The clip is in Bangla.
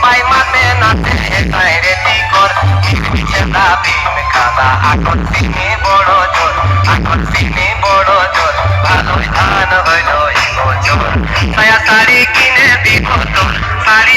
সবাই মাতে নাচে এটাই রেডি কর মিছে দাবি খাদা আকর দিনে বড় জোর আকর দিনে বড় জোর ভালোই ধান হইল এই বছর ছায়া শাড়ি কিনে